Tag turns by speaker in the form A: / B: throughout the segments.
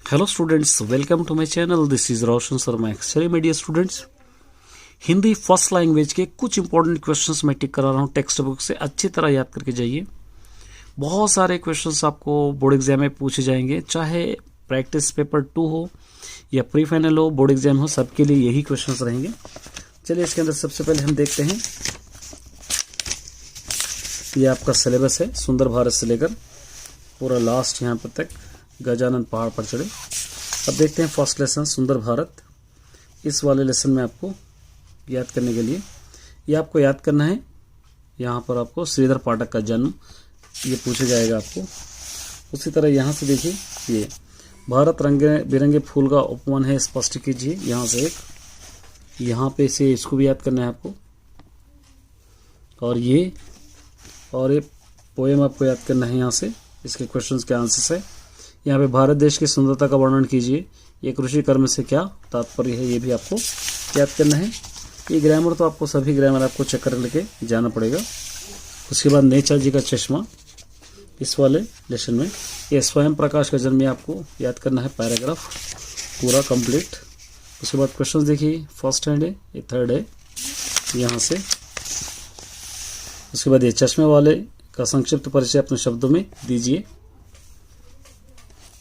A: Hello students, welcome to my channel. This is Roshan Sharma, Excel media students. Hindi first language के कुछ important questions मैं टिक करा रहा हूँ टेक्स्ट बुक से। अच्छी तरह याद करके जाइए। बहुत सारे क्वेश्चंस आपको बोर्ड एग्जाम में पूछे जाएंगे, चाहे प्रैक्टिस पेपर 2 हो या प्री फाइनल हो, बोर्ड एग्जाम हो, सबके लिए यही क्वेश्चंस रहेंगे। चलिए इसके अंदर सबसे पहले हम देखते हैं, ये आपका सिलेबस है सुंदर भारत से लेकर पूरा लास्ट यहाँ पर तक, गजानन पहाड़ पर चढ़े। अब देखते हैं फर्स्ट लेसन सुंदर भारत। इस वाले लेसन में आपको याद करने के लिए ये आपको याद करना है, यहाँ पर आपको श्रीधर पाठक का जन्म ये पूछा जाएगा आपको। उसी तरह यहाँ से देखिए, ये भारत रंगे बिरंगे फूल का उपमान है, स्पष्ट कीजिए। यहाँ से एक यहाँ पे से इसको भी याद करना है आपको, और ये पोएम आपको याद करना है। यहाँ से इसके क्वेश्चंस के आंसर्स है। यहाँ पे भारत देश की सुंदरता का वर्णन कीजिए, ये कृषि कर्म से क्या तात्पर्य है, ये भी आपको याद करना है। ये ग्रामर तो आपको सभी ग्रामर आपको चेक कर लेके जाना पड़ेगा। उसके बाद नेताजी का चश्मा इस वाले लेसन में, ये स्वयं प्रकाश का जन्म आपको याद करना है, पैराग्राफ पूरा कंप्लीट। उसके बाद क्वेश्चन देखिए, फर्स्ट हैंड है, ये थर्ड है यहाँ से। उसके बाद ये चश्मे वाले का संक्षिप्त परिचय अपने शब्दों में दीजिए,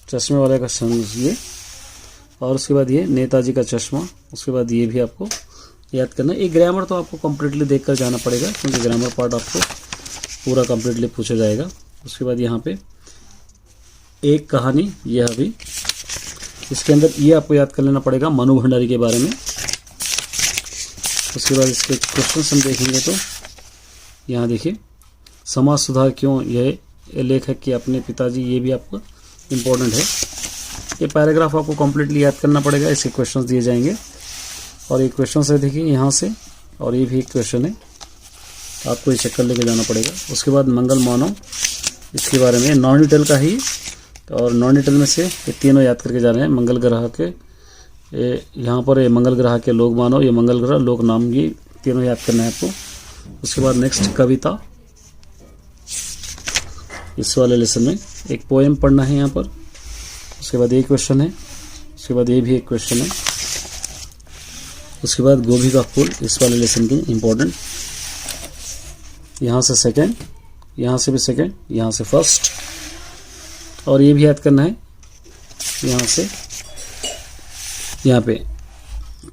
A: चश्मे वाले का समझिए। और उसके बाद ये नेताजी का चश्मा, उसके बाद ये भी आपको याद करना है। एक ग्रामर तो आपको कम्प्लीटली देखकर जाना पड़ेगा, क्योंकि ग्रामर पार्ट आपको पूरा कम्प्लीटली पूछा जाएगा। उसके बाद यहाँ पे एक कहानी, यह अभी इसके अंदर ये आपको याद कर लेना पड़ेगा मनु भंडारी के बारे में। उसके बाद इसके क्वेश्चन हम देखेंगे तो यहाँ देखिए, समाज सुधार क्यों यह लेखक के अपने पिताजी, ये भी आपको इम्पोर्टेंट है। ये पैराग्राफ आपको कम्प्लीटली याद करना पड़ेगा, इसके क्वेश्चंस दिए जाएंगे। और ये क्वेश्चन है देखिए यहाँ से, और ये भी एक क्वेश्चन है, आपको ये चेक कर लेके जाना पड़ेगा। उसके बाद मंगल मानव, इसके बारे में नॉन डिटेल का ही, और नॉन डिटेल में से ये तीनों याद करके जा रहे हैं। मंगल ग्रह के यहाँ पर ये मंगल ग्रह के लोक मानव, ये मंगल ग्रह लोक नाम, ये तीनों याद करना है आपको। उसके बाद नेक्स्ट कविता, इस वाले लेसन में एक पोएम पढ़ना है यहाँ पर। उसके बाद ये क्वेश्चन है, उसके बाद ये भी एक क्वेश्चन है। उसके बाद गोभी का फूल, इस वाले लेसन की इम्पोर्टेंट, यहाँ से सेकंड, यहाँ से भी सेकंड, यहाँ से फर्स्ट, और ये भी याद करना है यहाँ से। यहाँ पे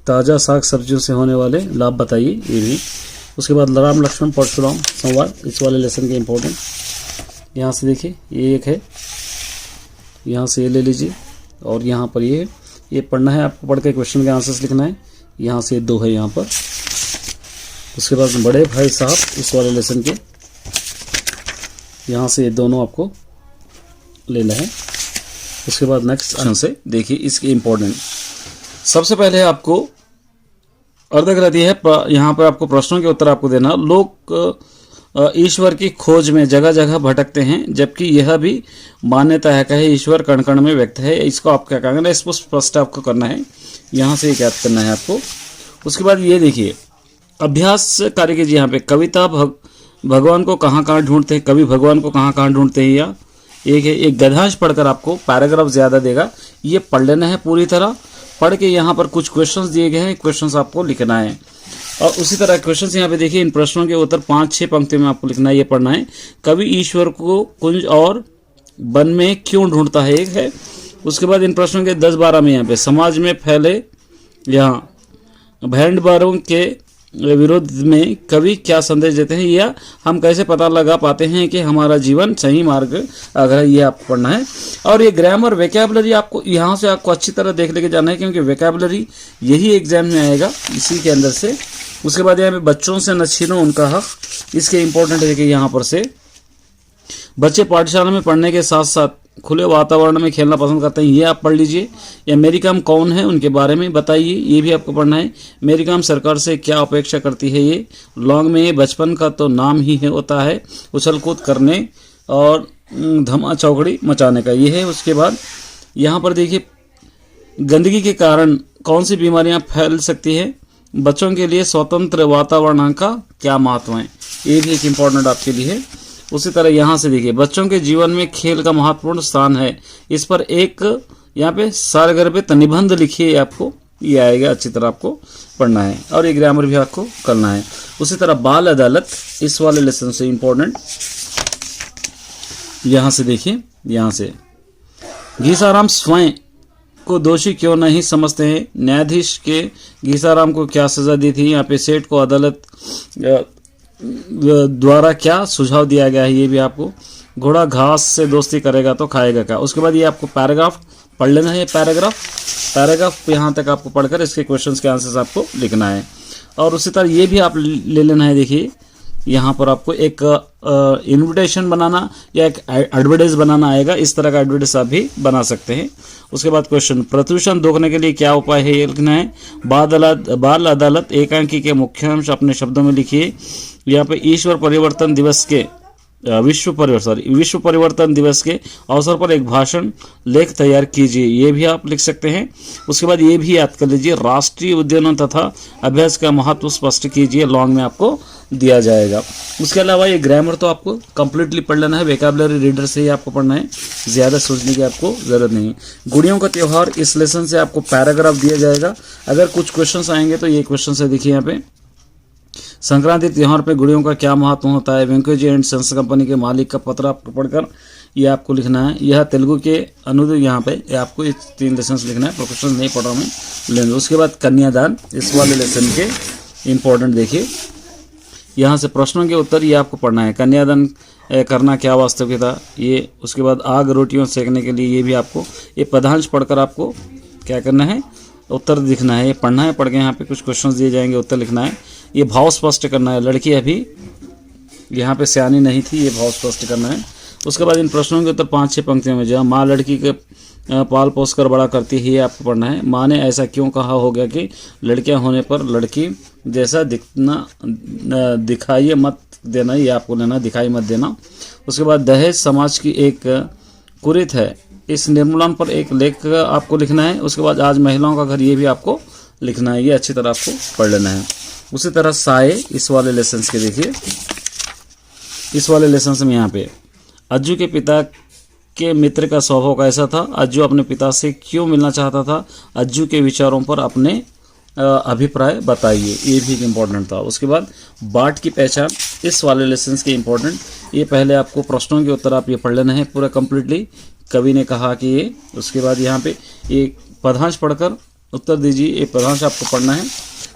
A: ताज़ा साग सब्जियों से होने वाले लाभ बताइए, ये भी। उसके बाद राम लक्ष्मण परशुराम संवाद, इस वाले लेसन के इम्पोर्टेंट। यहाँ से देखिए ये एक है, यहाँ से ये ले लीजिए, और यहाँ पर ये है, ये पढ़ना है आपको, पढ़ के क्वेश्चन के आंसर्स लिखना है। यहाँ से 2 है यहाँ पर। उसके बाद बड़े भाई साहब, इस वाले लेसन के, यहाँ से ये दोनों आपको लेना है। उसके बाद नेक्स्ट आंसर देखिए, इसके इम्पोर्टेंट सबसे पहले आपको अर्धगृह है, यहाँ पर आपको प्रश्नों के उत्तर आपको देना। लोग ईश्वर की खोज में जगह जगह भटकते हैं, जबकि यह भी मान्यता है कि ईश्वर कण कण में व्यक्त है। इसको आप क्या कहेंगे, इसको स्पष्ट आपको करना है, यहाँ से याद करना है आपको। उसके बाद ये देखिए, अभ्यास कार्य कीजिए। यहाँ पे कविता भगवान को कहाँ कहाँ ढूंढते हैं, कवि भगवान को कहाँ कहाँ ढूंढते हैं, या एक है, एक गद्यांश पढ़कर आपको पैराग्राफ ज़्यादा देगा, ये पढ़ लेना है पूरी तरह। पढ़ के यहाँ पर कुछ क्वेश्चंस दिए गए हैं, क्वेश्चंस आपको लिखना है। और उसी तरह क्वेश्चंस यहाँ पे देखिए, इन प्रश्नों के उत्तर 5-6 पंक्तियों में आपको लिखना है, ये पढ़ना है। कवि ईश्वर को कुंज और वन में क्यों ढूंढता है, एक है। उसके बाद इन प्रश्नों के 10-12 में यहाँ पे समाज में फैले यहाँ भेड़बारों के विरोध में कवि क्या संदेश देते हैं, या हम कैसे पता लगा पाते हैं कि हमारा जीवन सही मार्ग अगर ये आपको पढ़ना है। और ये ग्रामर वोकैबुलरी आपको यहाँ से आपको अच्छी तरह देख लेके जाना है, क्योंकि वोकैबुलरी यही एग्जाम में आएगा इसी के अंदर से। उसके बाद यहाँ पे बच्चों से न छीनो उनका हक, इसके इम्पोर्टेंट है कि यहाँ पर से बच्चे पाठशाला में पढ़ने के साथ साथ खुले वातावरण में खेलना पसंद करते हैं, ये आप पढ़ लीजिए। या मेरी कॉम कौन है, उनके बारे में बताइए, ये भी आपको पढ़ना है। मेरी कॉम सरकार से क्या अपेक्षा करती है, ये लॉन्ग में, ये बचपन का तो नाम ही है होता है उछल कूद करने और धमा चौकड़ी मचाने का, ये है। उसके बाद यहाँ पर देखिए, गंदगी के कारण कौन सी बीमारियाँ फैल सकती है, बच्चों के लिए स्वतंत्र वातावरण का क्या महत्व है, ये भी एक इम्पोर्टेंट आपके लिए है। उसी तरह यहाँ से देखिए, बच्चों के जीवन में खेल का महत्वपूर्ण स्थान है, इस पर एक यहाँ पे सारगर पे निबंध लिखिए, आपको ये आएगा, अच्छी तरह आपको पढ़ना है और ये ग्रामर भी आपको करना है। उसी तरह बाल अदालत, इस वाले लेसन से इंपॉर्टेंट, यहाँ से देखिए, यहाँ से घीसाराम स्वयं को दोषी क्यों नहीं समझते हैं, न्यायाधीश के घीसाराम को क्या सजा दी थी, यहाँ पे सेठ को अदालत द्वारा क्या सुझाव दिया गया है, ये भी आपको, घोड़ा घास से दोस्ती करेगा तो खाएगा क्या। उसके बाद ये आपको पैराग्राफ पढ़ लेना है, पैराग्राफ यहाँ तक आपको पढ़कर इसके क्वेश्चंस के आंसर्स आपको लिखना है। और उसी तरह ये भी आप ले लेना है, देखिए यहाँ पर आपको एक इनविटेशन बनाना या एक एडवर्टाइज बनाना आएगा, इस तरह का एडवर्टाइज आप भी बना सकते हैं। उसके बाद क्वेश्चन, प्रदूषण रोकने के लिए क्या उपाय है, ये लिखना है। बाल अदालत एकांकी के मुख्यांश अपने शब्दों में लिखिए। यहाँ पे ईश्वर परिवर्तन दिवस के विश्व परिवर्तन दिवस के अवसर पर एक भाषण लेख तैयार कीजिए, ये भी आप लिख सकते हैं। उसके बाद ये भी याद कर लीजिए, राष्ट्रीय उद्यानों तथा अभ्यास का महत्व स्पष्ट कीजिए, लॉन्ग में आपको दिया जाएगा। उसके अलावा ये ग्रामर तो आपको कंप्लीटली पढ़ लेना है, वेकाबुलरी रीडर से ही आपको पढ़ना है, ज़्यादा सोचने की आपको ज़रूरत नहीं। गुड़ियों का त्यौहार, इस लेसन से आपको पैराग्राफ दिया जाएगा। अगर कुछ क्वेश्चन आएंगे तो ये क्वेश्चन है, देखिए यहाँ पे, संक्रांति त्योहार पे गुड़ियों का क्या महत्व होता है, वेंकटेश एंड सन्स कंपनी के मालिक का पत्र आपको पढ़कर ये आपको लिखना है। यह तेलुगु के अनुदित, यहाँ पे ये आपको इस 3 लेसन लिखना है, प्रोफेशन नहीं पढ़ रहा मैं, लेंगे। उसके बाद कन्यादान, इस वाले लेसन के इंपॉर्टेंट देखिए, यहाँ से प्रश्नों के उत्तर ये आपको पढ़ना है। कन्यादान करना क्या वास्तविकता, ये। उसके बाद आग रोटियों सेकने के लिए, ये भी आपको ये पदांश पढ़कर आपको क्या करना है, उत्तर लिखना है, ये पढ़ना है। पढ़ के यहाँ पे कुछ क्वेश्चंस दिए जाएंगे, उत्तर लिखना है। ये भाव स्पष्ट करना है, लड़की अभी यहाँ पे सियानी नहीं थी, ये भाव स्पष्ट करना है। उसके बाद इन प्रश्नों के उत्तर 5-6 पंक्तियों में, जहाँ माँ लड़की के पाल पोस कर बड़ा करती है, ये आपको पढ़ना है। माँ ने ऐसा क्यों कहा होगा कि लड़कियां होने पर लड़की जैसा दिखाई मत देना, ये आपको लेना, दिखाई मत देना। उसके बाद दहेज समाज की एक कुरीत है, इस निर्मूलन पर एक लेख आपको लिखना है। उसके बाद आज महिलाओं का घर, ये भी आपको लिखना है, ये अच्छी तरह आपको पढ़ लेना है। उसी तरह साए, इस वाले लेसन के देखिए, इस वाले लेसन में यहाँ पे अज्जू के पिता के मित्र का स्वभाव कैसा था, अज्जू अपने पिता से क्यों मिलना चाहता था, अज्जू के विचारों पर अपने अभिप्राय बताइए, ये भी इम्पोर्टेंट था। उसके बाद बाट की पहचान, इस वाले लेसन के इम्पोर्टेंट, ये पहले आपको प्रश्नों के उत्तर आप ये पढ़ लेना है पूरा कंप्लीटली, कवि ने कहा कि ये। उसके बाद यहाँ पे एक पदांश पढ़कर उत्तर दीजिए, ये पदांश आपको पढ़ना है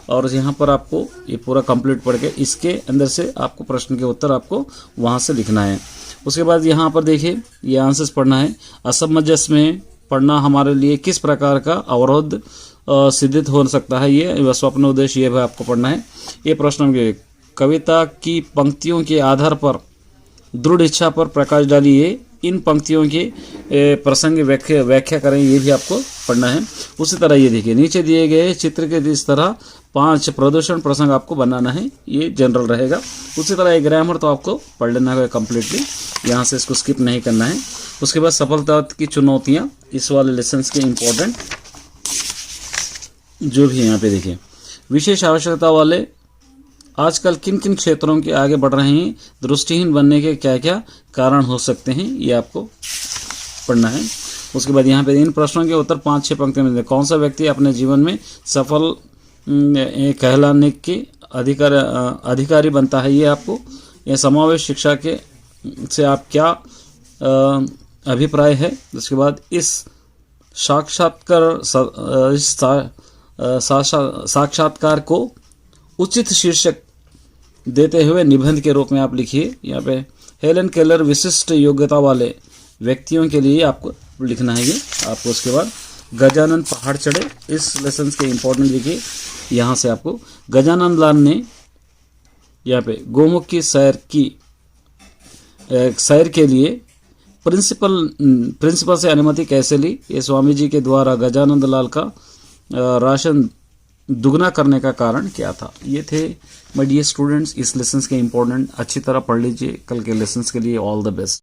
A: और यहाँ पर आपको ये पूरा कंप्लीट पढ़ के इसके अंदर से आपको प्रश्न के उत्तर आपको वहाँ से लिखना है। उसके बाद यहाँ पर देखिए, ये आंसर्स पढ़ना है। असमंजस में पढ़ना हमारे लिए किस प्रकार का अवरोध सिद्धित हो सकता है, ये स्वप्न उद्देश्य, ये भी आपको पढ़ना है। ये प्रश्न के कविता की पंक्तियों के आधार पर दृढ़ इच्छा पर प्रकाश डालिए, इन पंक्तियों के प्रसंग व्याख्या करें, ये भी आपको पढ़ना है। उसी तरह ये देखिए, नीचे दिए गए चित्र के इस तरह 5 प्रदूषण प्रसंग आपको बनाना है, ये जनरल रहेगा। उसी तरह एक ग्रामर तो आपको पढ़ लेना है कंप्लीटली, यहाँ से इसको स्किप नहीं करना है। उसके बाद सफलता की चुनौतियाँ, इस वाले लेसन के इम्पोर्टेंट जो भी है यहाँ पे देखिए, विशेष आवश्यकता वाले आजकल किन किन क्षेत्रों के आगे बढ़ रहे हैं, दृष्टिहीन बनने के क्या क्या कारण हो सकते हैं, ये आपको पढ़ना है। उसके बाद यहाँ पे इन प्रश्नों के उत्तर 5-6 पंक्ति में, कौन सा व्यक्ति अपने जीवन में सफल कहलाने के अधिकारी बनता है, ये आपको। यह समावेश शिक्षा के से आप क्या अभिप्राय है। उसके बाद इस साक्षात्कार को उचित शीर्षक देते हुए निबंध के रूप में आप लिखिए। यहाँ पे हेलन केलर विशिष्ट योग्यता वाले व्यक्तियों के लिए आपको लिखना है ये आपको। उसके बाद गजानन पहाड़ चढ़े, इस लेसन के इम्पोर्टेंट लिखिए। यहाँ से आपको गजानन लाल ने यहाँ पे गोमुख की सैर के लिए प्रिंसिपल से अनुमति कैसे ली, ये स्वामी जी के द्वारा गजानंद लाल का राशन दुगना करने का कारण क्या था। ये थे माय डियर स्टूडेंट्स इस लेसन के इम्पोर्टेंट, अच्छी तरह पढ़ लीजिए कल के लेसन के लिए। All the best.